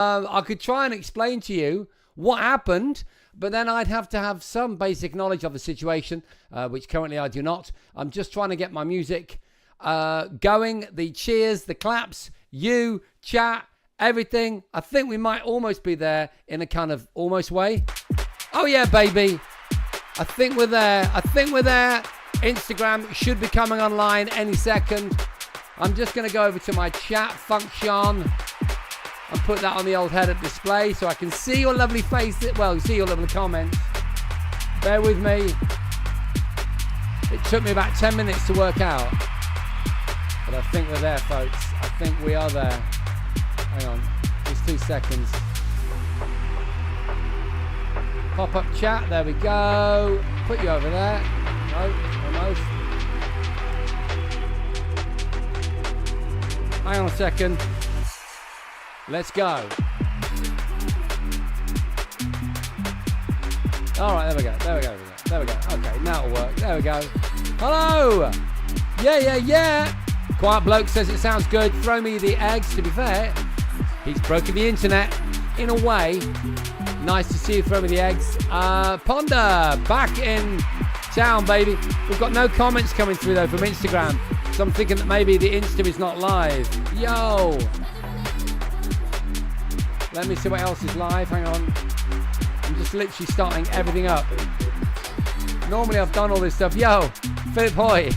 I could try and explain to you what happened, but then I'd have to have some basic knowledge of the situation, which currently I do not. I'm just trying to get my music going, the cheers, the claps, you, chat, everything. I think we might almost be there in a kind of almost way. Oh yeah, baby. I think we're there. Instagram should be coming online any second. I'm just going to go over to my chat function and put that on the old head-up display so I can see your lovely faces. Well, see your lovely comments. Bear with me. It took me about 10 minutes to work out. But I think we're there, folks. I think we are there. Hang on. Just 2 seconds. Pop-up chat. There we go. Put you over there. No, almost. Hang on a second. Let's go. All right, there we go. Okay, now it'll work. There we go. Hello. Yeah. Quiet Bloke says it sounds good. Throw me the eggs. To be fair, he's broken the internet in a way. Nice to see you. Throw me the eggs. Ponder, back in town, baby. We've got no comments coming through, though, from Instagram. So I'm thinking that maybe the Insta is not live. Yo. Let me see what else is live. Hang on. I'm just literally starting everything up. Normally I've done all this stuff. Yo, Philip Hoy.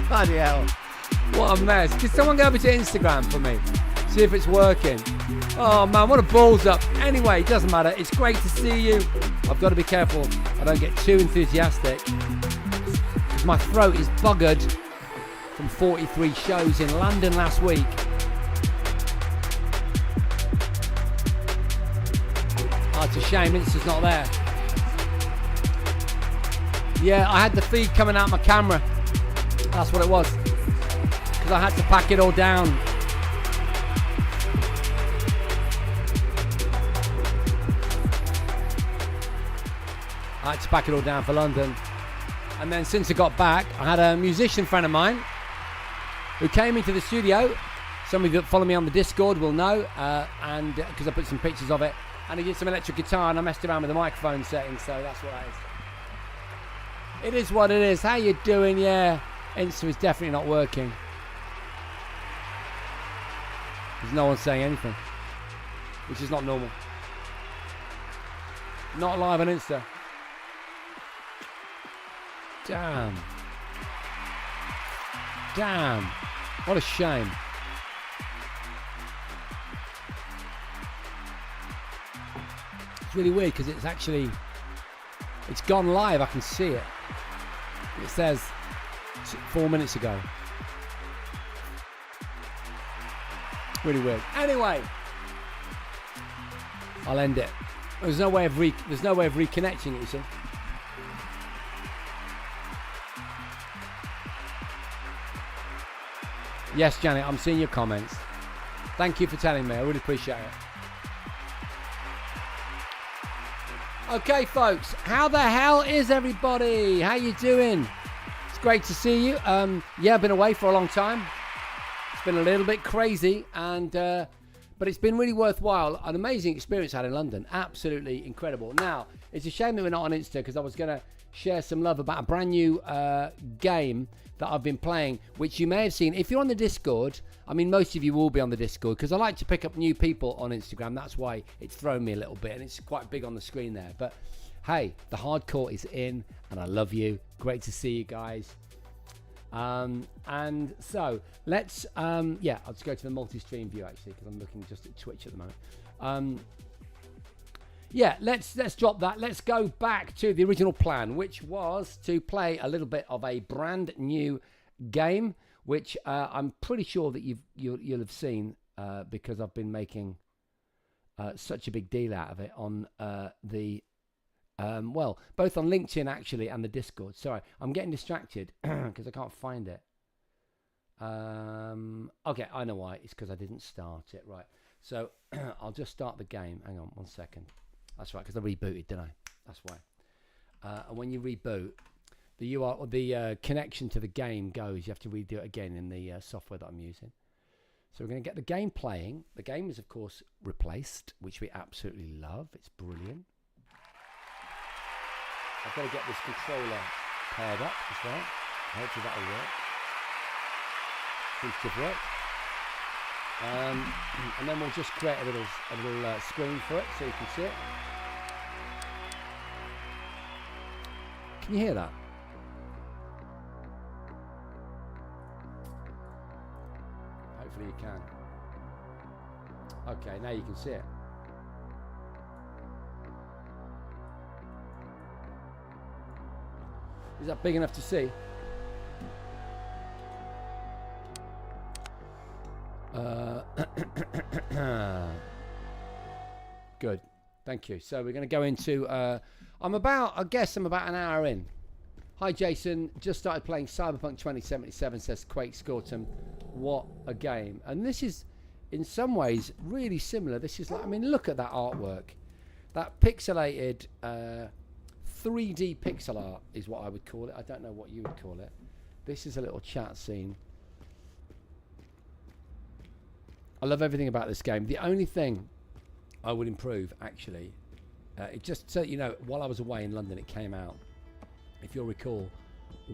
Bloody hell. What a mess. Can someone go over to Instagram for me? See if it's working. Oh man, what a balls up. Anyway, it doesn't matter. It's great to see you. I've got to be careful I don't get too enthusiastic. My throat is buggered from 43 shows in London last week. Oh, it's a shame Insta's not there. Yeah, I had the feed coming out my camera. That's what it was. Because I had to pack it all down. I had to pack it all down for London. And then since I got back, I had a musician friend of mine who came into the studio. Some of you that follow me on the Discord will know, and because I put some pictures of it. And he did some electric guitar, and I messed around with the microphone settings, so that's what that is. It is what it is. How you doing? Yeah, Insta is definitely not working. There's no one saying anything, which is not normal. Not live on Insta. Damn. What a shame. It's really weird because it's gone live. I can see it. It says 4 minutes ago. Really weird. Anyway, I'll end it. There's no way of reconnecting it, you see. Yes, Janet, I'm seeing your comments. Thank you for telling me. I really appreciate it. Okay, folks, how the hell is everybody? How you doing? It's great to see you. Yeah, I've been away for a long time. It's been a little bit crazy, but it's been really worthwhile. An amazing experience I had in London. Absolutely incredible. Now, it's a shame that we're not on Insta because I was going to share some love about a brand new game that I've been playing, which you may have seen. If you're on the Discord, I mean, most of you will be on the Discord because I like to pick up new people on Instagram. That's why it's thrown me a little bit, and it's quite big on the screen there. But hey, the hardcore is in, and I love you. Great to see you guys. And so let's, yeah, I'll just go to the multi-stream view actually because I'm looking just at Twitch at the moment. Yeah, let's drop that. Let's go back to the original plan, which was to play a little bit of a brand new game, which I'm pretty sure that you'll have seen because I've been making such a big deal out of it on well, both on LinkedIn actually and the Discord. Sorry, I'm getting distracted because I can't find it. Okay, I know why. It's because I didn't start it. Right, so I'll just start the game. Hang on 1 second. That's right, because I rebooted, didn't I? That's why. And when you reboot, the connection to the game goes. You have to redo it again in the software that I'm using. So we're going to get the game playing. The game is, of course, replaced, which we absolutely love. It's brilliant. I've got to get this controller paired up as well. Hopefully that'll work. Seems to have worked. And then we'll just create a little screen for it so you can see it. Can you hear that? Hopefully you can. Okay, now you can see it. Is that big enough to see? Good, thank you. So we're going to go into I guess I'm about an hour in. Hi Jason, just started playing Cyberpunk 2077, says Quake Scortum. What a game. And this is in some ways really similar. This is like, I mean, look at that artwork. That pixelated 3D pixel art is what I would call it. I don't know what you would call it. This is a little chat scene. I love everything about this game. The only thing I would improve, actually, it just so you know, while I was away in London, it came out. If you'll recall,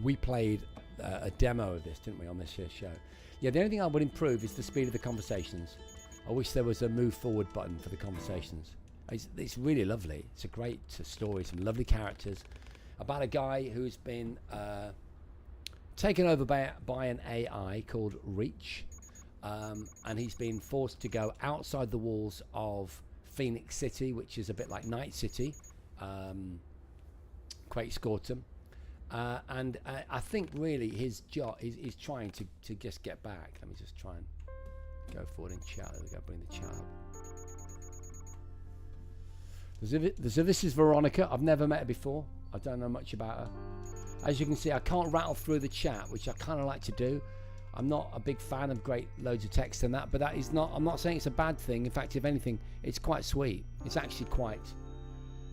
we played a demo of this, didn't we, on this year's show? Yeah, the only thing I would improve is the speed of the conversations. I wish there was a move forward button for the conversations. It's really lovely. It's a great story, some lovely characters about a guy who's been taken over by an AI called Reach. And he's been forced to go outside the walls of Phoenix City, which is a bit like Night City, Quake Scortum. And I think really his job is trying to just get back. Let me just try and go forward in chat. There we go, bring the chat up. So this is Veronica. I've never met her before. I don't know much about her. As you can see, I can't rattle through the chat, which I kind of like to do. I'm not a big fan of great loads of text and that, but that is not, I'm not saying it's a bad thing. In fact, if anything, it's quite sweet. It's actually quite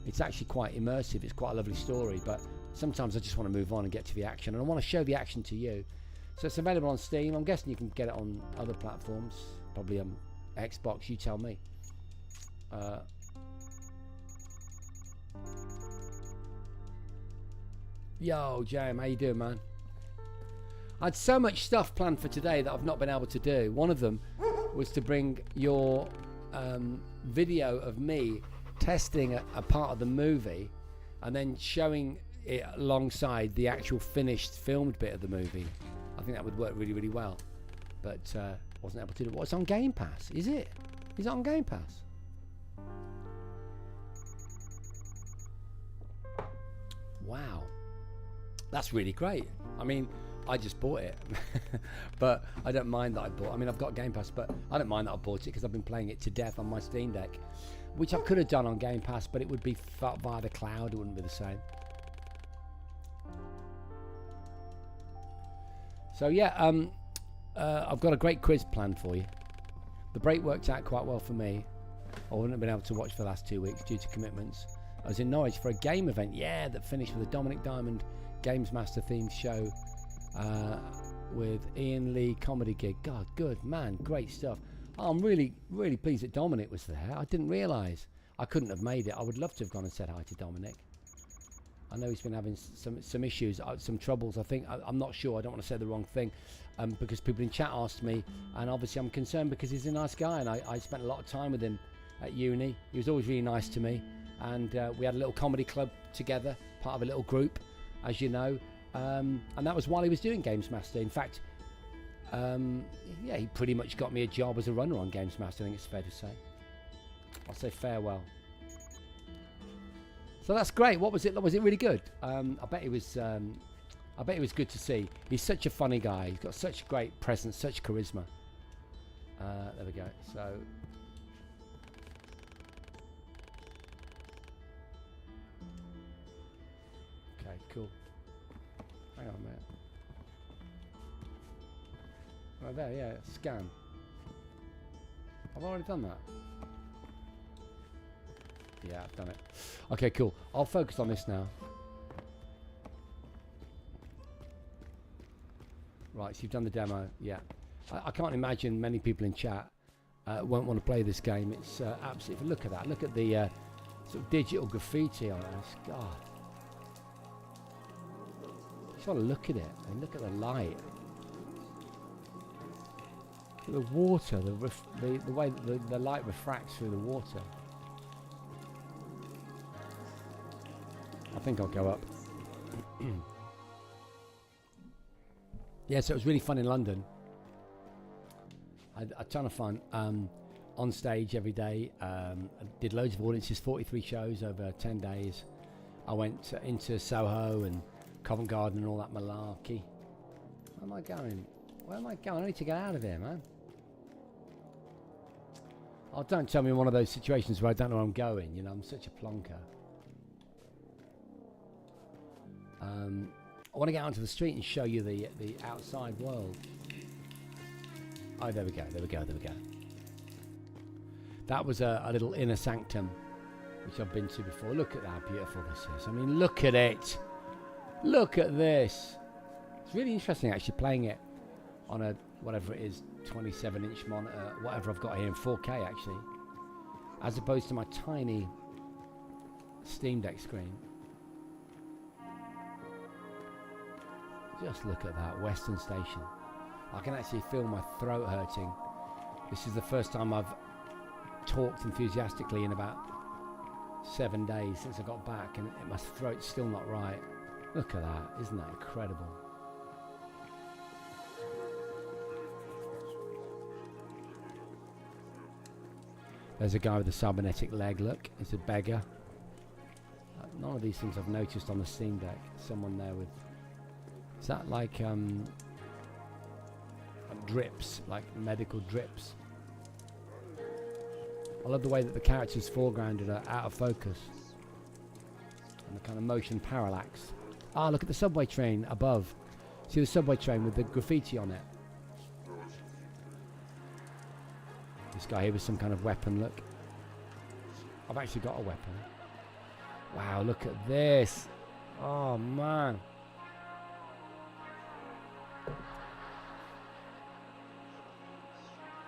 immersive. It's quite a lovely story, but sometimes I just want to move on and get to the action, and I want to show the action to you. So it's available on Steam. I'm guessing you can get it on other platforms, probably on Xbox, you tell me. Yo, Jam, how you doing, man? I had so much stuff planned for today that I've not been able to do. One of them was to bring your video of me testing a part of the movie and then showing it alongside the actual finished filmed bit of the movie. I think that would work really, really well. But wasn't able to do it. What's on Game Pass? Is it? Is it on Game Pass? Wow. That's really great. I mean, I just bought it, but I don't mind that I bought. I mean, I've got Game Pass, but I don't mind that I bought it because I've been playing it to death on my Steam Deck, which I could have done on Game Pass, but it would be via the cloud. It wouldn't be the same. So yeah, I've got a great quiz planned for you. The break worked out quite well for me. I wouldn't have been able to watch for the last 2 weeks due to commitments. I was in Norwich for a game event, yeah, that finished with a Dominic Diamond Games Master themed show with Ian Lee comedy gig. God, good man, great stuff. Oh, I'm really, really pleased that Dominic was there. I didn't realise. I couldn't have made it. I would love to have gone and said hi to Dominic. I know he's been having some issues, some troubles. I think I'm not sure. I don't want to say the wrong thing, because people in chat asked me, and obviously I'm concerned because he's a nice guy, and I spent a lot of time with him at uni. He was always really nice to me, and we had a little comedy club together, part of a little group, as you know, and that was while he was doing Games Master. In fact, yeah, he pretty much got me a job as a runner on Games Master. I think it's fair to say. I'll say farewell. So that's great. What was it? Was it really good? I bet it was. I bet it was good to see. He's such a funny guy. He's got such great presence, such charisma. There we go. So. Okay, cool. Hang on a minute. Right there, yeah. Scan. I've already done that. Yeah, I've done it. Okay, cool. I'll focus on this now. Right, so you've done the demo. Yeah. I can't imagine many people in chat won't want to play this game. It's absolutely. Look at that. Look at the sort of digital graffiti on it. God. Just want to look at it and look at the light. Look at the water, the way that the light refracts through the water. I think I'll go up. Yeah, so it was really fun in London. I had a ton of fun on stage every day. I did loads of audiences, 43 shows over 10 days. I went into Soho and Covent Garden and all that malarkey. Where am I going? Where am I going? I need to get out of here, man. Oh, don't tell me in one of those situations where I don't know where I'm going. You know, I'm such a plonker. I want to get onto the street and show you the outside world. Oh, there we go, there we go, there we go. That was a little inner sanctum, which I've been to before. Look at how beautiful this is. I mean, look at it. Look at this. It's really interesting, actually, playing it on a, whatever it is, 27-inch monitor, whatever I've got here in 4K, actually, as opposed to my tiny Steam Deck screen. Just look at that, Western Station. I can actually feel my throat hurting. This is the first time I've talked enthusiastically in about 7 days since I got back, and my throat's still not right. Look at that, isn't that incredible? There's a guy with a cybernetic leg, look, it's a beggar. None of these things I've noticed on the Steam Deck. Someone there with, is that like drips, like medical drips? I love the way that the characters foregrounded are out of focus. And the kind of motion parallax. Ah, look at the subway train above. See the subway train with the graffiti on it? This guy here with some kind of weapon, look. I've actually got a weapon. Wow, look at this. Oh, man.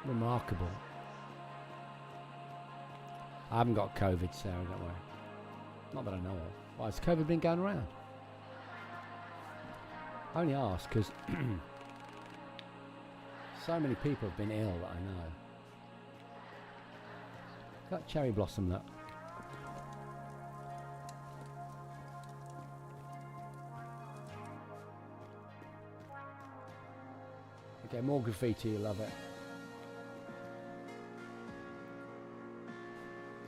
Remarkable. I haven't got COVID, Sarah, don't worry. Not that I know of. Why has COVID been going around? I only ask because so many people have been ill that I know. That cherry blossom, look. Okay, more graffiti, you love it.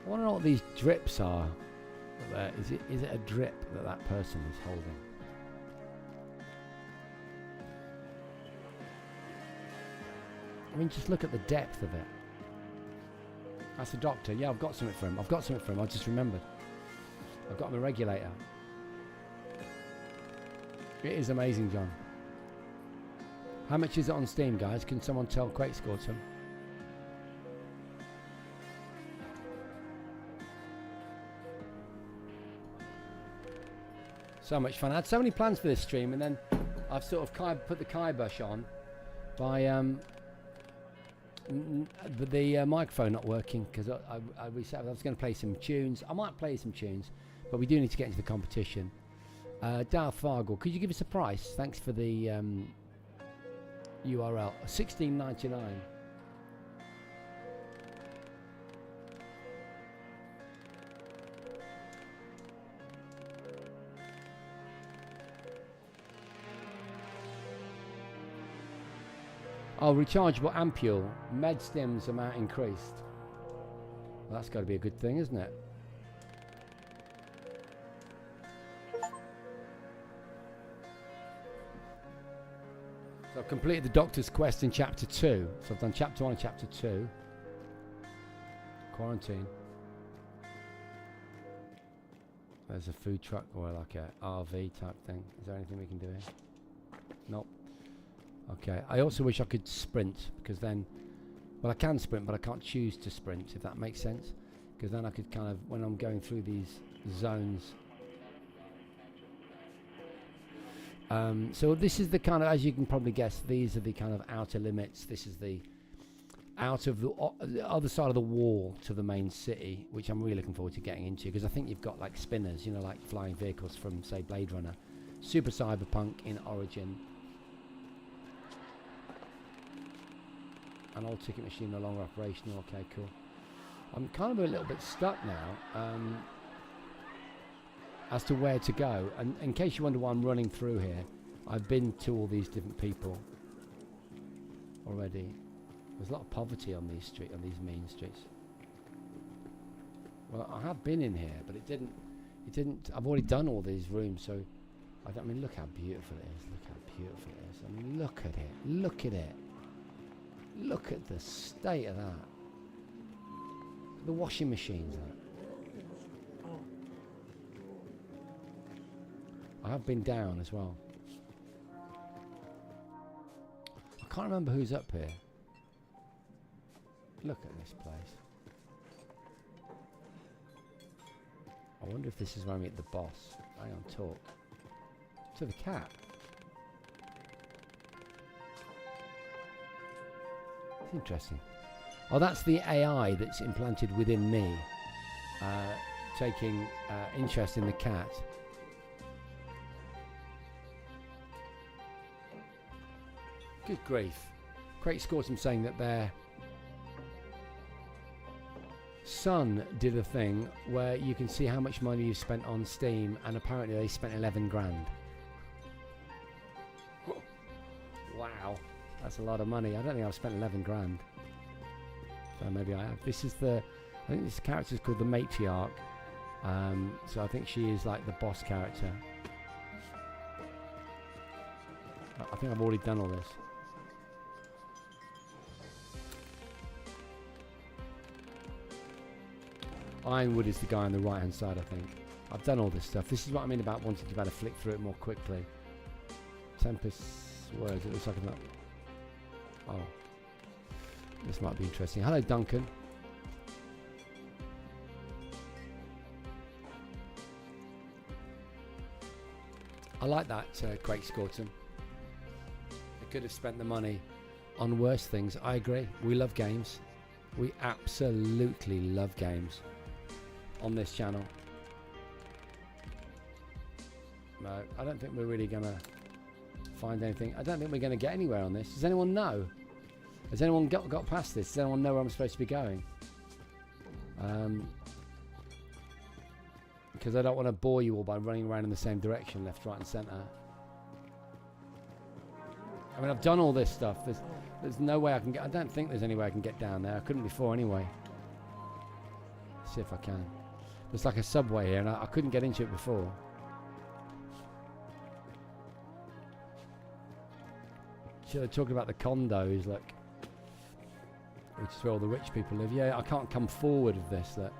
I want to know what these drips are. Is it a drip that person is holding? I mean, just look at the depth of it. That's the doctor. Yeah, I've got something for him. I just remembered. I've got him a regulator. It is amazing, John. How much is it on Steam, guys? Can someone tell Quake scored some? So much fun. I had so many plans for this stream, and then I've sort of put the kibosh on by the microphone not working because I reset. I was going to play some tunes. I might play some tunes, but we do need to get into the competition. Darth Fargle, could you give us a price? Thanks for the URL. $16.99. Oh, rechargeable ampule. Med stims amount increased. Well, that's got to be a good thing, isn't it? So I've completed the Doctor's Quest in Chapter 2. So I've done Chapter 1 and Chapter 2. Quarantine. There's a food truck or like a RV type thing. Is there anything we can do here? Nope. Okay, I also wish I could sprint, because then, well, I can sprint, but I can't choose to sprint, if that makes sense. Because then I could kind of, when I'm going through these zones, So this is the kind of, as you can probably guess, these are the kind of outer limits. This is the out of the other side of the wall to the main city, which I'm really looking forward to getting into, because I think you've got like spinners, you know, like flying vehicles from, say, Blade Runner. Super cyberpunk in origin. An old ticket machine no longer operational. Okay, cool. I'm kind of a little bit stuck now as to where to go. And in case you wonder why I'm running through here, I've been to all these different people already. There's a lot of poverty on these mean streets. Well, I have been in here, but it didn't. I've already done all these rooms, so I mean, look how beautiful it is. Look how beautiful it is. I mean, look at it. Look at it. Look at the state of that. The washing machines. I have been down as well. I can't remember who's up here. Look at this place. I wonder if this is where I meet the boss. Hang on, talk. To the cat. It's interesting. Oh, that's the AI that's implanted within me, taking interest in the cat. Good grief. Craig Scortum saying that their son did a thing where you can see how much money you've spent on Steam, and apparently they spent 11 grand. Wow, that's a lot of money. I don't think I've spent 11 grand. So maybe I have. This is I think this character is called the matriarch. So I think she is like the boss character. I think I've already done all this. Ironwood is the guy on the right hand side, I think. I've done all this stuff. This is what I mean about wanting to be able to flick through it more quickly. Tempest words, it looks like I'm not. Oh. This might be interesting. Hello, Duncan. I like that, Craig Scorton. They could have spent the money on worse things. I agree. We love games. We absolutely love games on this channel. No, I don't think we're really going to find anything. I don't think we're going to get anywhere on this. Does anyone know? Has anyone got past this? Does anyone know where I'm supposed to be going? Because I don't want to bore you all by running around in the same direction, left, right and centre. I mean, I've done all this stuff. There's no way I can get... I don't think there's any way I can get down there. I couldn't before anyway. Let's see if I can. There's like a subway here and I couldn't get into it before. So they're talking about the condos, look. Which is where all the rich people live. Yeah, I can't come forward of this, look.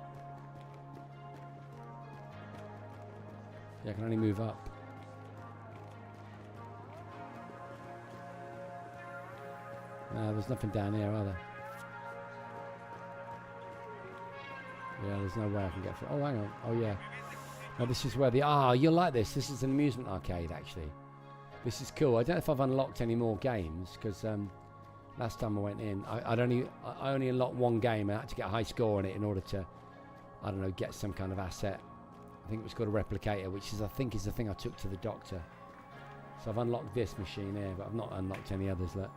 Yeah, I can only move up. There's nothing down here, are there? Yeah, there's no way I can get through. Oh, hang on. Oh, yeah. Now, this is where the... Ah, you'll like this. This is an amusement arcade, actually. This is cool. I don't know if I've unlocked any more games, because last time I went in, I only unlocked one game. I had to get a high score on it in order to, I don't know, get some kind of asset. I think it was called a replicator, which is, I think, is the thing I took to the doctor. So I've unlocked this machine here, but I've not unlocked any others. Look.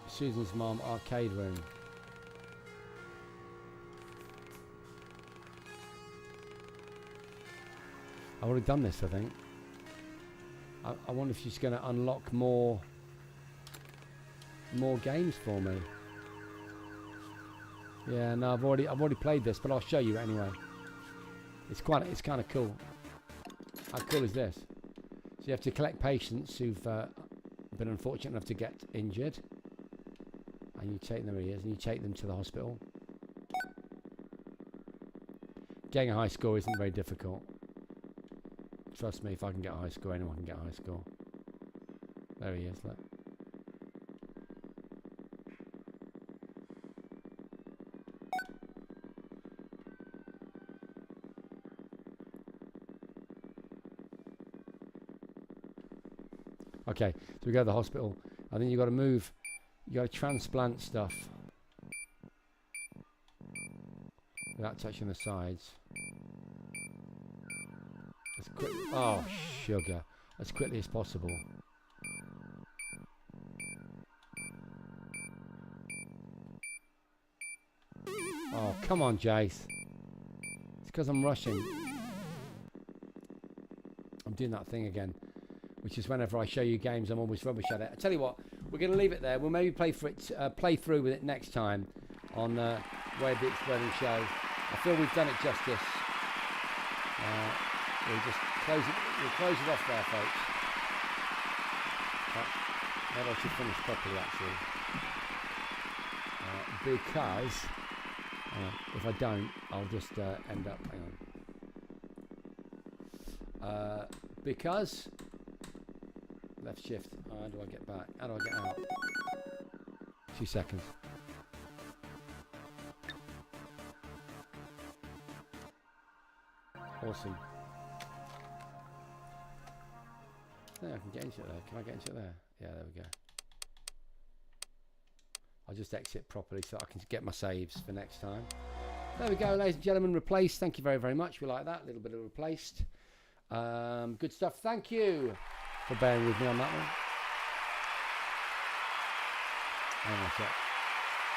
Susan's mom arcade room. I've already done this, I think. I wonder if she's going to unlock more games for me. Yeah, no, I've already played this, but I'll show you anyway. It's kind of cool. How cool is this? So you have to collect patients who've been unfortunate enough to get injured, and you take them, and you take them to the hospital. Getting a high score isn't very difficult. Trust me, if I can get a high score, anyone can get a high score. There he is, look. Okay, so we go to the hospital. I think you got to move. You got to transplant stuff without touching the sides. Oh, sugar! As quickly as possible. Oh, come on, Jace. It's because I'm rushing. I'm doing that thing again, which is whenever I show you games, I'm always rubbish at it. I tell you what, we're going to leave it there. We'll maybe play through with it next time on Way of the Exploding Show. I feel we've done it justice. We'll just close it off there, folks. Maybe I should finish properly, actually. Because if I don't, I'll just end up. Hang on. Because left shift. Oh, how do I get back? How do I get out? 2 seconds. Awesome. Yeah, I can get into it there. Can I get into it there? Yeah, there we go. I'll just exit properly so I can get my saves for next time. There we go, ladies and gentlemen. Replaced. Thank you very, very much. We like that. A little bit of replaced. Good stuff. Thank you for bearing with me on that one. Hang on a sec.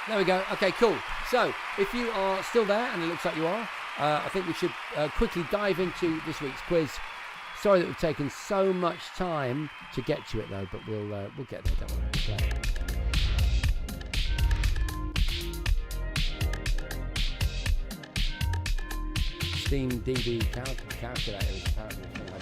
There we go. Okay, cool. So, if you are still there, and it looks like you are, I think we should quickly dive into this week's quiz. Sorry that we've taken so much time to get to it, though, but we'll get there, don't worry. Okay. Steam DB calculator is apparently a thing. I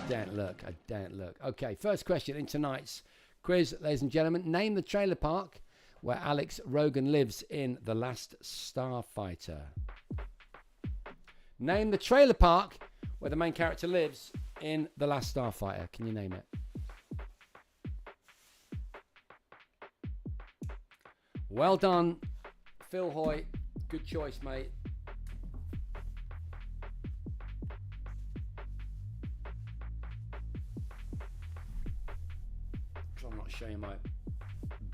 daren't look. Okay, first question in tonight's quiz, ladies and gentlemen. Name the trailer park where Alex Rogan lives in The Last Starfighter. Name the trailer park where the main character lives in The Last Starfighter. Can you name it? Well done, Phil Hoyt. Good choice, mate. I'm not showing my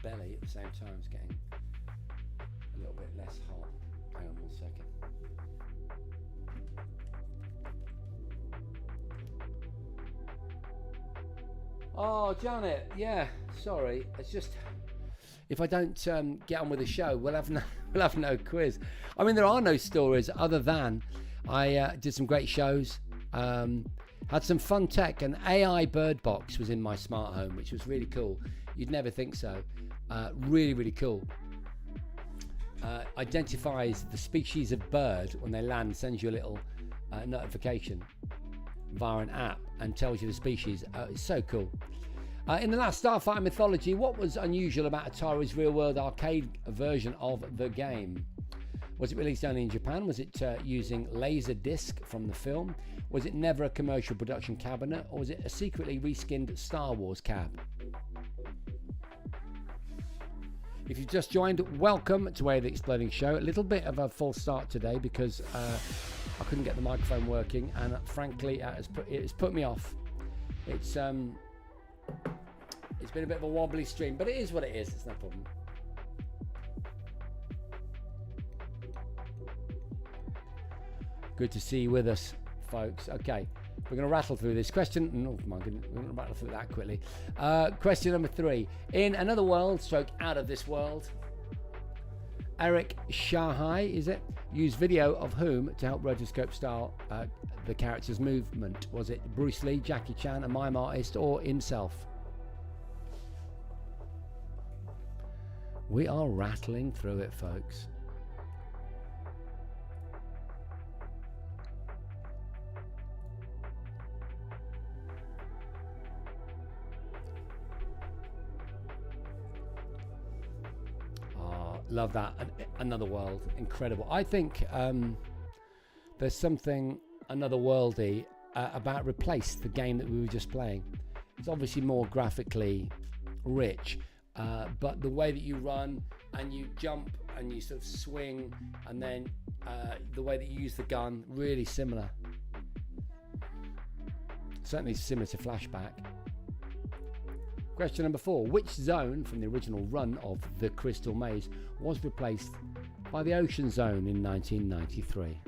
belly at the same time. It's getting a little bit less hot. Hang on 1 second. Oh, Janet, yeah, sorry. It's just, if I don't get on with the show, we'll have no quiz. I mean, there are no stories other than I did some great shows, had some fun tech, and AI Bird Box was in my smart home, which was really cool. You'd never think so. Really, really cool. Identifies the species of bird when they land, sends you a little notification via an app and tells you the species. It's so cool. In The Last Starfighter mythology, what was unusual about Atari's real-world arcade version of the game? Was it released only in Japan? Was it using laser disc from the film? Was it never a commercial production cabinet? Or was it a secretly reskinned Star Wars cab? If you've just joined, welcome to Way of the Exploding Show. A little bit of a false start today because I couldn't get the microphone working, and frankly, it's put me off. It's been a bit of a wobbly stream, but it is what it is. It's no problem. Good to see you with us, folks. Okay, we're going to rattle through this question. Oh my goodness, we're going to rattle through that quickly. Question number 3. In another world, stroke out of this world, Eric Shahai, is it, used video of whom to help rotoscope style the character's movement? Was it Bruce Lee, Jackie Chan, a mime artist, or himself? We are rattling through it, folks. Love that. Another World, incredible. I think there's something another worldy about Replaced, the game that we were just playing. It's obviously more graphically rich, but the way that you run and you jump and you sort of swing, and then the way that you use the gun, really similar. Certainly similar to Flashback. Question number 4. Which zone from the original run of The Crystal Maze was replaced by the Ocean Zone in 1993?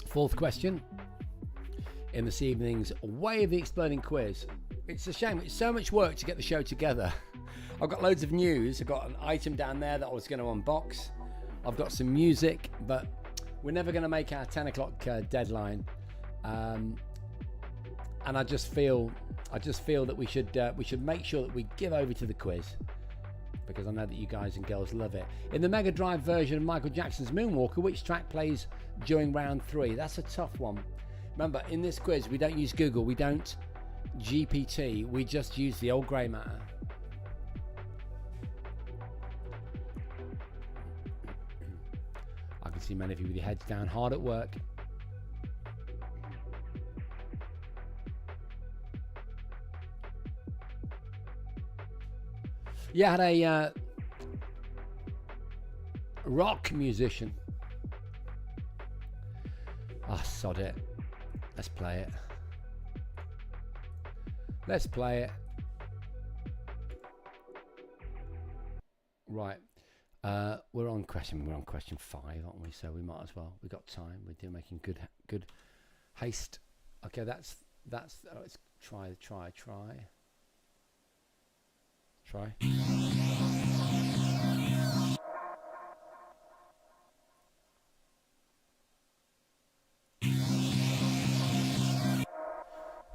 Fourth question in this evening's Way of the Exploding quiz. It's a shame, it's so much work to get the show together. I've got loads of news. I've got an item down there that I was going to unbox. I've got some music, but we're never going to make our 10 o'clock deadline. And I just feel that we should make sure that we give over to the quiz, because I know that you guys and girls love it. In the Mega Drive version of Michael Jackson's Moonwalker, which track plays during round 3? That's a tough one. Remember, in this quiz, we don't use Google, we don't GPT, we just use the old grey matter. I can see many of you with your heads down, hard at work. Yeah, I had a rock musician. Ah, sod it. Let's play it. Let's play it. Right. We're on question 5, aren't we? So we might as well. We've got time. We're making good haste. Okay, that's let's try.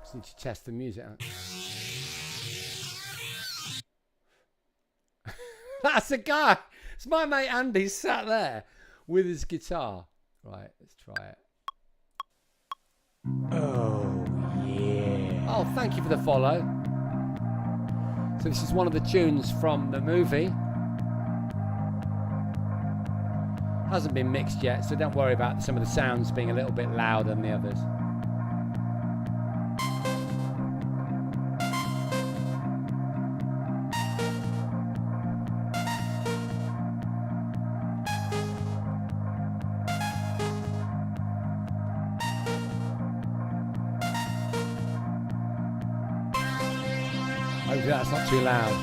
Just need to test the music out. That's a guy. It's my mate Andy sat there with his guitar. Right, let's try it. Oh, yeah. Oh, thank you for the follow. So this is one of the tunes from the movie. Hasn't been mixed yet, so don't worry about some of the sounds being a little bit louder than the others. Hopefully that's not too loud.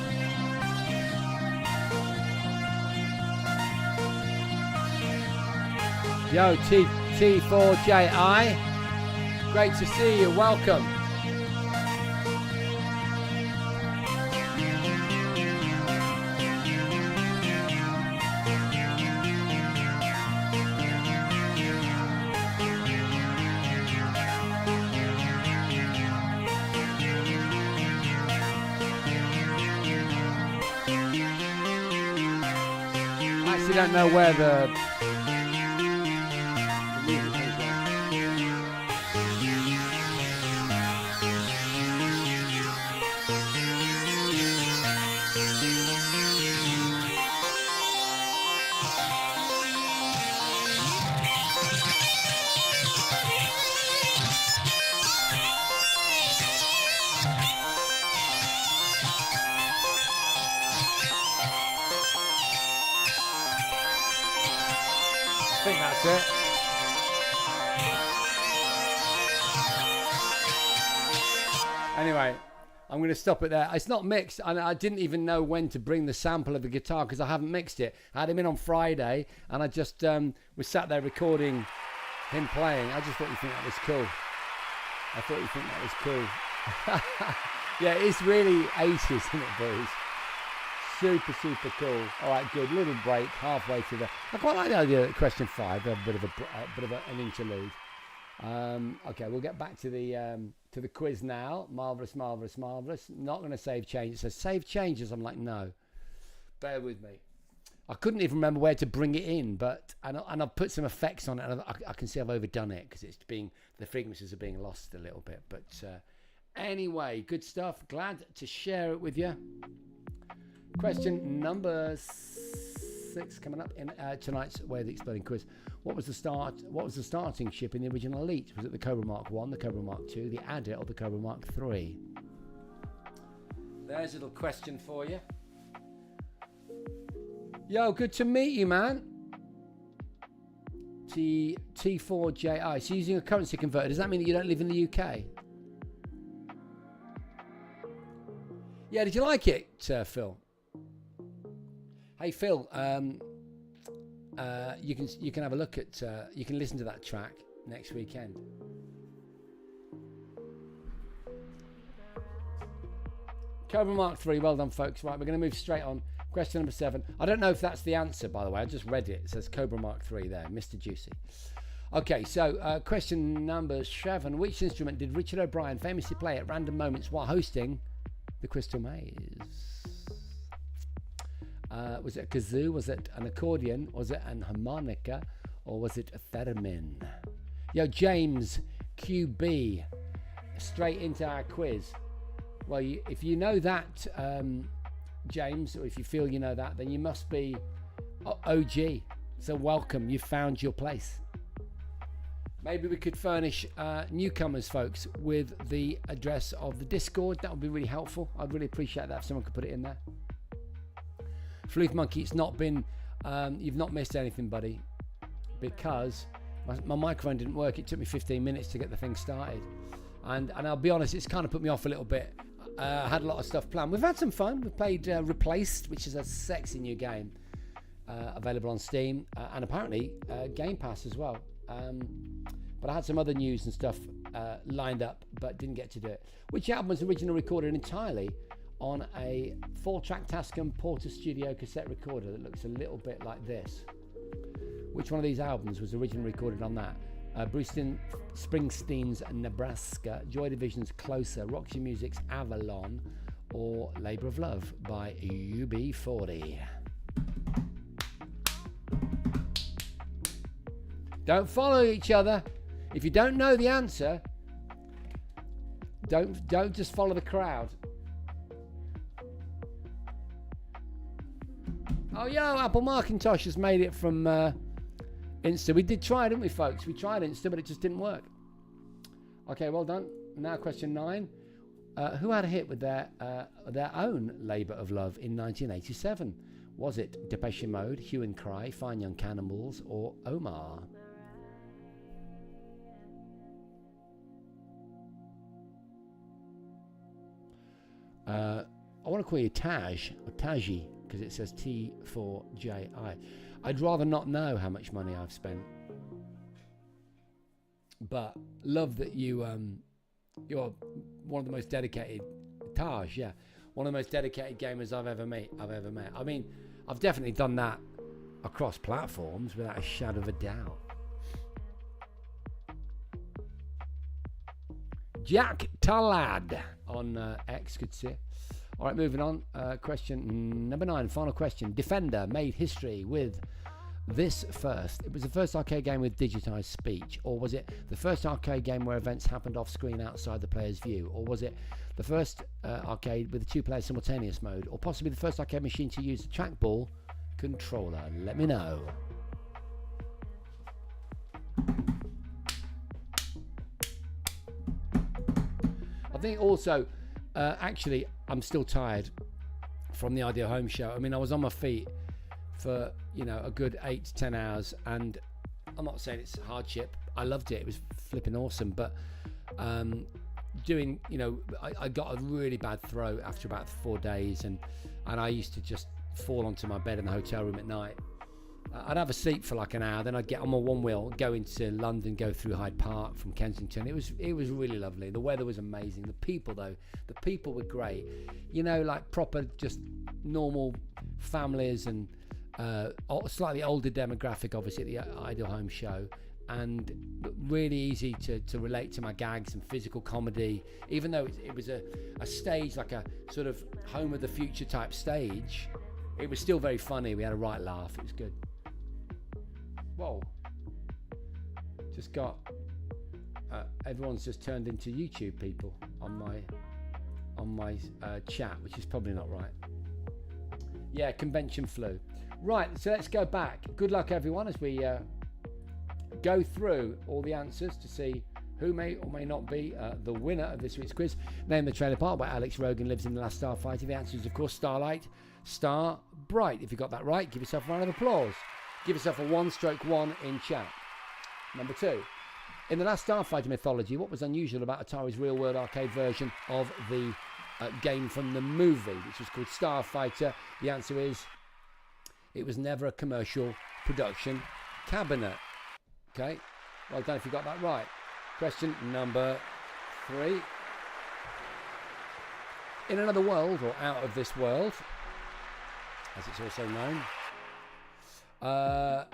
Yo, T4JI. Great to see you. Welcome. I don't know where the music is. I think that's it. Anyway, I'm going to stop it there. It's not mixed, and I didn't even know when to bring the sample of the guitar because I haven't mixed it. I had him in on Friday, and I just was sat there recording him playing. I just thought you'd think that was cool. I thought you'd think that was cool. Yeah, it's really 80s, isn't it, boys? Super cool. All right, good. Little break halfway through the. I quite like the idea of question 5. A bit of an interlude. Okay, we'll get back to the quiz now. Marvelous. Not going to save changes. It says save changes. I'm like, no. Bear with me. I couldn't even remember where to bring it in, but and I've put some effects on it. And I can see I've overdone it because the frequencies are being lost a little bit. But anyway, good stuff. Glad to share it with you. Question number 6 coming up in tonight's Way of the Exploding quiz. What was the starting ship in the original Elite? Was it the Cobra Mark 1, the Cobra Mark 2, the Addict, or the Cobra Mark 3? There's a little question for you. Yo, good to meet you, man. T4JI. So using a currency converter, does that mean that you don't live in the UK? Yeah, did you like it, Phil? Hey, Phil, you can have a look at, you can listen to that track next weekend. Cobra Mark 3, well done, folks. Right, we're going to move straight on. Question number 7. I don't know if that's the answer, by the way. I just read it. It says Cobra Mark 3 there, Mr. Juicy. Okay, so question number 7. Which instrument did Richard O'Brien famously play at random moments while hosting the Crystal Maze? Was it a kazoo? Was it an accordion? Was it an harmonica? Or was it a theremin? Yo, James QB, straight into our quiz. Well, if you know that, James, or if you feel you know that, then you must be OG. So welcome, you found your place. Maybe we could furnish newcomers, folks, with the address of the Discord. That would be really helpful. I'd really appreciate that if someone could put it in there. Floof Monkey, it's not been, you've not missed anything, buddy, because my microphone didn't work. It took me 15 minutes to get the thing started. And I'll be honest, it's kind of put me off a little bit. I had a lot of stuff planned. We've had some fun. We've played Replaced, which is a sexy new game, available on Steam, and apparently Game Pass as well. But I had some other news and stuff lined up, but didn't get to do it. Which album was originally recorded entirely on a 4-track Tascam Porter Studio cassette recorder that looks a little bit like this? Which one of these albums was originally recorded on that? Bruce Springsteen's Nebraska, Joy Division's Closer, Roxy Music's Avalon, or Labour of Love by UB40. Don't follow each other. If you don't know the answer, don't just follow the crowd. Oh, yo, Apple Macintosh has made it from Insta. We did try, didn't we, folks? We tried Insta, but it just didn't work. Okay, well done. Now question 9. Who had a hit with their own Labour of Love in 1987? Was it Depeche Mode, Hue and Cry, Fine Young Cannibals, or Omar? I want to call you Taj, or Taji, because it says T4JI. I'd rather not know how much money I've spent. But love that you're one of the most dedicated, Taj, yeah, one of the most dedicated gamers I've ever met. I mean, I've definitely done that across platforms without a shadow of a doubt. Jack Talad on X, good to see it. All right, moving on. Question number 9, final question. Defender made history with this first. It was the first arcade game with digitized speech, or was it the first arcade game where events happened off screen outside the player's view, or was it the first arcade with a 2-player simultaneous mode, or possibly the first arcade machine to use a trackball controller? Let me know. I think also, actually, I'm still tired from the Ideal Home Show. I mean, I was on my feet for, a good 8 to 10 hours, and I'm not saying it's hardship. I loved it. It was flipping awesome. But doing, I got a really bad throat after about 4 days, and I used to just fall onto my bed in the hotel room at night. I'd have a sleep for like an hour, then I'd get on my one wheel, go into London, go through Hyde Park from Kensington. It was really lovely. The weather was amazing. The people were great. Like proper, just normal families and slightly older demographic, obviously, at the Ideal Home Show, and really easy to relate to my gags and physical comedy. Even though it was a stage, like a sort of Home of the Future type stage, it was still very funny. We had a right laugh. It was good. Whoa, just got everyone's just turned into YouTube people on my chat, which is probably not right. Yeah, convention flu. Right, so let's go back. Good luck, everyone, as we go through all the answers to see who may or may not be the winner of this week's quiz. Name the trailer park where Alex Rogan lives in The Last Starfighter. The answer is, of course, Starlight, Star, Bright. If you got that right, give yourself a round of applause. Give yourself a 1/1 in chat. Number 2. In The Last Starfighter mythology, what was unusual about Atari's real-world arcade version of the game from the movie, which was called Starfighter? The answer is, it was never a commercial production cabinet. Okay, well done if you got that right. Question number 3. In another world, or out of this world, as it's also known,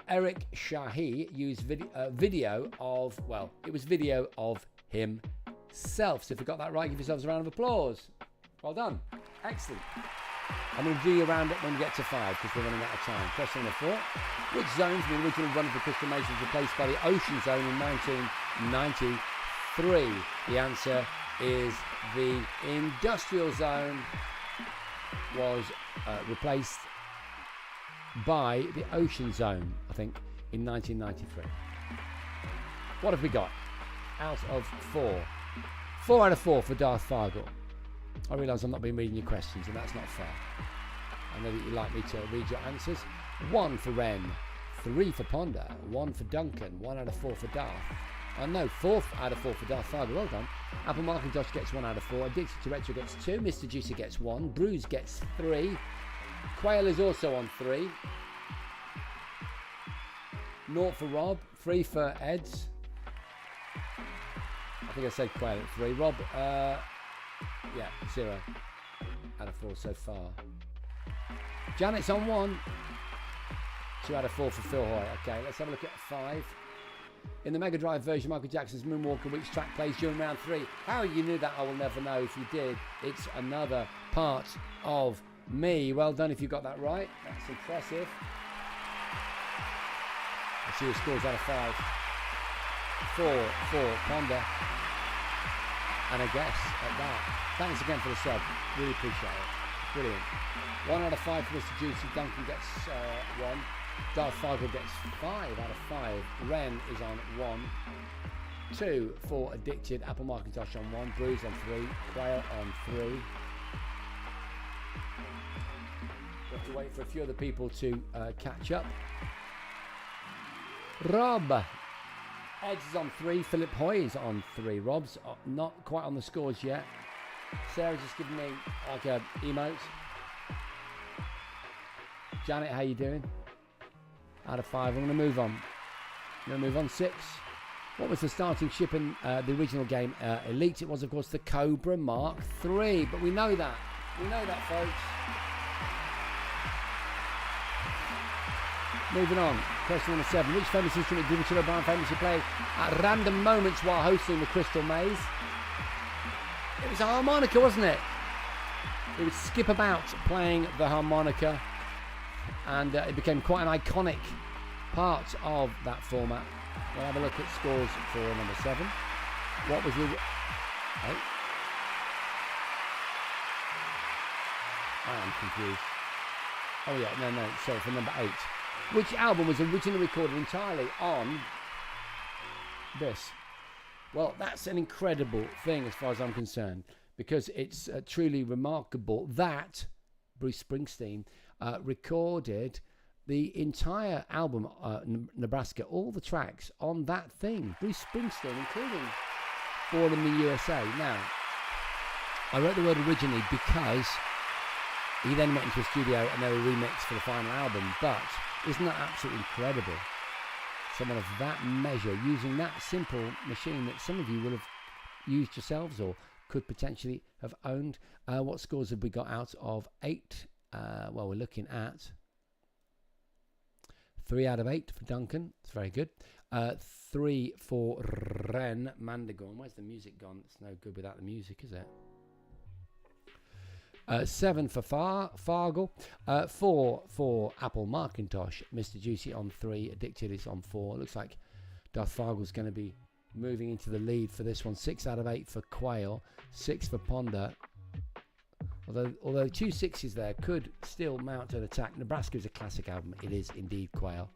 Eric Shahi used video of, well, it was video of himself. So if you got that right, give yourselves a round of applause. Well done. Excellent. I'm going to do you around it when we get to 5 because we're running out of time. Question number 4. Which zones in the original run of the Crystal Maze was replaced by the Ocean Zone in 1993? The answer is the Industrial Zone was replaced by the Ocean Zone, I think, in 1993. What have we got? Out of 4. 4 out of 4 for Darth Fargle. I realise I've not been reading your questions, and that's not fair. I know that you like me to read your answers. 1 for Ren, 3 for Ponder, 1 for Duncan, 1 out of 4 for Darth. No, 4 out of 4 for Darth Fargle. Well done. Apple Macintosh gets 1 out of 4. Addicted to Retro gets 2. Mr. Juicy gets 1. Bruce gets 3. Quail is also on 3. 0 for Rob. 3 for Eds. I think I said Quail at 3. Rob, yeah, 0 out of 4 so far. Janet's on 1. 2 out of 4 for Phil Hoy. Okay, let's have a look at 5. In the Mega Drive version, Michael Jackson's Moonwalker, which track plays during round 3? How you knew that, I will never know. If you did, it's another part of me. Well done if you got that right. That's impressive. Let's see your scores out of 5. 4 for Ponder. And a guess at that. Thanks again for the sub. Really appreciate it. Brilliant. 1 out of 5 for Mr. Juicy. Duncan gets 1. Darth Fargo gets 5 out of 5. Ren is on 1. 2 for Addicted. Apple Macintosh on 1. Bruce on 3. Quail on 3. We have to wait for a few other people to catch up. Rob. Eds is on 3. Philip Hoy is on 3. Rob's not quite on the scores yet. Sarah just giving me like a emote. Janet, how you doing? Out of 5. I'm going to move on. 6. What was the starting ship in the original game Elite? It was, of course, the Cobra Mark III. But we know that. We know that, folks. Moving on. Question number 7. Which famous instrument did Richard O'Brien famously play at random moments while hosting the Crystal Maze? It was a harmonica, wasn't it? He would skip about playing the harmonica, and it became quite an iconic part of that format. We'll have a look at scores for number 7. What was your... Oh. I am confused. Oh yeah, no, sorry, for number 8. Which album was originally recorded entirely on this? Well, that's an incredible thing as far as I'm concerned, because it's truly remarkable that Bruce Springsteen recorded the entire album, Nebraska, all the tracks on that thing. Bruce Springsteen, including Born in the USA. Now, I wrote the word originally because he then went into a studio and they were remixed for the final album, but isn't that absolutely incredible? Someone of that measure, using that simple machine that some of you will have used yourselves or could potentially have owned. What scores have we got out of 8? Well, we're looking at 3 out of 8 for Duncan. It's very good. 3 for Ren Mandagon. Where's the music gone? It's no good without the music, is it? 7 for Fargle, 4 for Apple Macintosh, Mr. Juicy on 3, Addicted is on 4. Looks like Darth Fargle's going to be moving into the lead for this one. 6 out of 8 for Quail, 6 for Ponder. Although 2 6s there could still mount an attack. Nebraska is a classic album. It is indeed, Quail.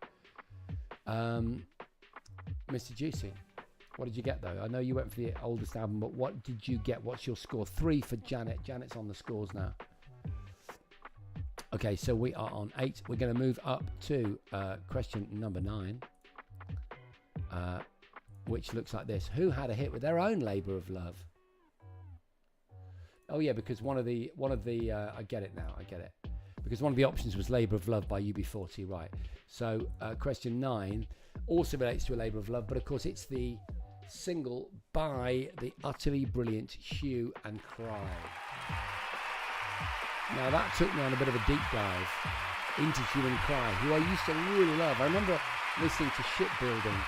Mr. Juicy, What did you get, though? I know you went for the oldest album, but what did you get? What's your score? 3 for Janet. Janet's on the scores now. Okay, so we are on 8. We're going to move up to question number 9, which looks like this. Who had a hit with their own Labour of Love? Oh yeah, because one of the I get it now. I get it. Because one of the options was Labour of Love by UB40, right? So question 9 also relates to a Labour of Love, but of course it's the single by the utterly brilliant Hue and Cry. Now that took me on a bit of a deep dive into Hue and Cry, who I used to really love. I remember listening to Shipbuilding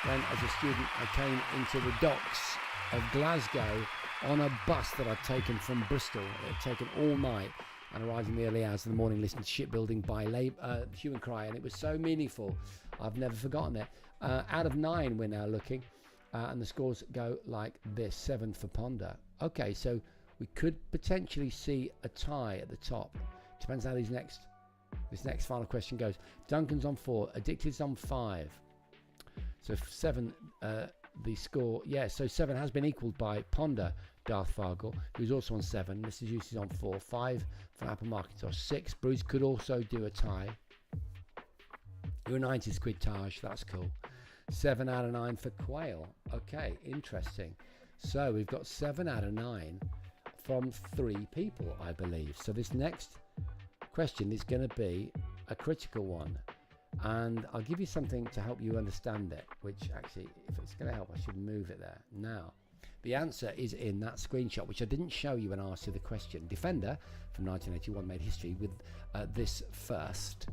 when, as a student, I came into the docks of Glasgow on a bus that I'd taken from Bristol. It had taken all night, and arrived in the early hours of the morning listening to Shipbuilding by Hue and Cry, and it was so meaningful. I've never forgotten it. Out of 9 we're now looking, and the scores go like this. 7 for Ponder. Okay, so we could potentially see a tie at the top. Depends how this next final question goes. Duncan's on 4, Addicted's on 5. So 7, the score, yeah, so 7 has been equalled by Ponder, Darth Fargle, who's also on 7. Mr. Juice is on 4. 5 for Apple Macintosh. 6, Bruce could also do a tie. You're a 90s quid Taj, that's cool. 7 out of 9 for Quail. Okay, interesting. So we've got 7 out of 9 from 3 people, I believe. So this next question is going to be a critical one. And I'll give you something to help you understand it, which actually, if it's going to help, I should move it there. Now, the answer is in that screenshot, which I didn't show you when I asked you the question. Defender from 1981 made history with this first.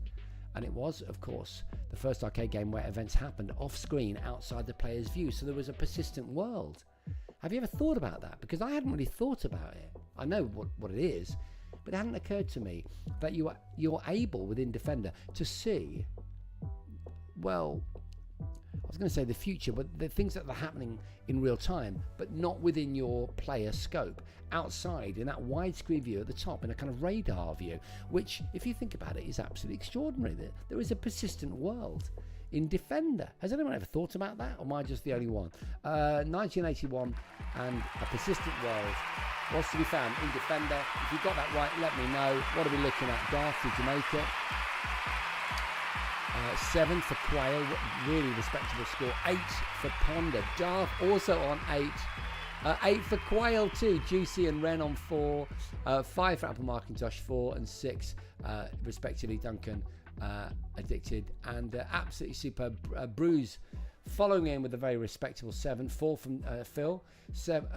And it was, of course, the first arcade game where events happened off screen outside the player's view. So there was a persistent world. Have you ever thought about that? Because I hadn't really thought about it. I know what it is, but it hadn't occurred to me that you're able within Defender to see, well, I was going to say the future, but the things that are happening in real time, but not within your player scope, outside in that widescreen view at the top, in a kind of radar view, which, if you think about it, is absolutely extraordinary. There is a persistent world in Defender. Has anyone ever thought about that, or am I just the only one? 1981 and a persistent world was to be found in Defender. If you got that right, let me know. What are we looking at? Darth, did you make it? 7 for Quail, really respectable score. 8 for Ponder. Darth also on 8. 8 for Quail too. Juicy and Ren on 4. 5 for Apple Macintosh, 4 and 6 respectively. Duncan, Addicted, and absolutely superb. Bruce following in with a very respectable 7. 4 from Phil, 7,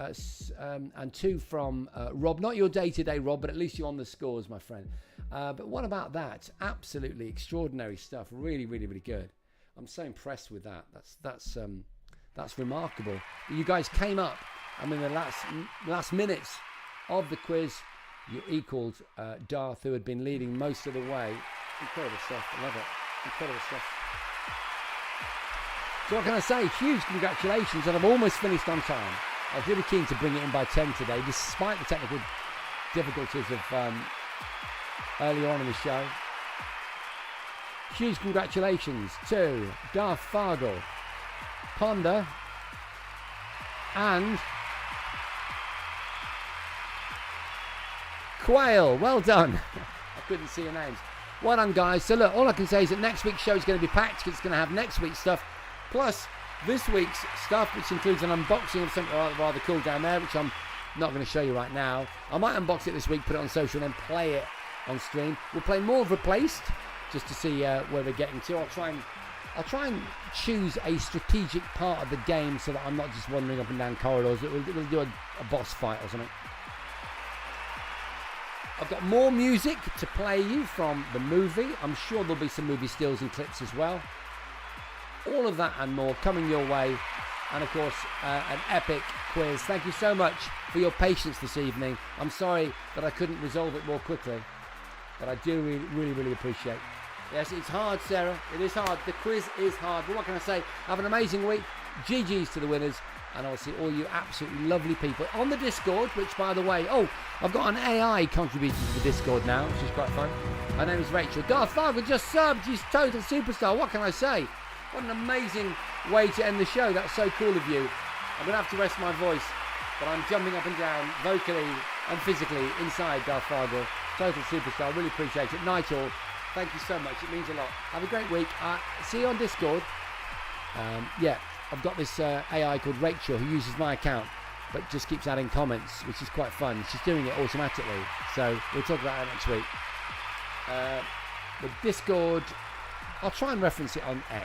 and 2 from Rob. Not your day-to-day, Rob, but at least you're on the scores, my friend. But what about that? Absolutely extraordinary stuff. Really, really, really good. I'm so impressed with that. That's remarkable. You guys came up. I mean, the last minutes of the quiz, you equalled Darth, who had been leading most of the way. Incredible stuff. I love it. Incredible stuff. So what can I say? Huge congratulations, and I've almost finished on time. I was really keen to bring it in by 10 today, despite the technical difficulties of earlier on in the show. Huge congratulations to Darth Fargle, Ponder, and Quail. Well done. I couldn't see your names. Well done, guys. So look, all I can say is that next week's show is going to be packed, because it's going to have next week's stuff, plus this week's stuff, which includes an unboxing of something rather cool down there, which I'm not going to show you right now. I might unbox it this week, put it on social, and then play it on stream. We'll play more of Replaced, just to see where we're getting to. I'll try and choose a strategic part of the game so that I'm not just wandering up and down corridors. We'll do a boss fight or something. I've got more music to play you from the movie. I'm sure there'll be some movie stills and clips as well. All of that and more coming your way. And of course, an epic quiz. Thank you so much for your patience this evening. I'm sorry that I couldn't resolve it more quickly, but I do really, really appreciate it. Yes, it's hard, Sarah. It is hard. The quiz is hard. But what can I say? Have an amazing week. GG's to the winners. And I'll see all you absolutely lovely people on the Discord, which, by the way, I've got an AI contributing to the Discord now, which is quite fun. Her name is Rachel. Darth Fargle just subbed. She's total superstar. What can I say? What an amazing way to end the show. That's so cool of you. I'm going to have to rest my voice, but I'm jumping up and down vocally and physically inside Darth Fargo. Total superstar. Really appreciate it. Night all. Thank you so much. It means a lot. Have a great week. See you on Discord. Yeah, I've got this AI called Rachel who uses my account, but just keeps adding comments, which is quite fun. She's doing it automatically. So we'll talk about that next week. The Discord, I'll try and reference it on X.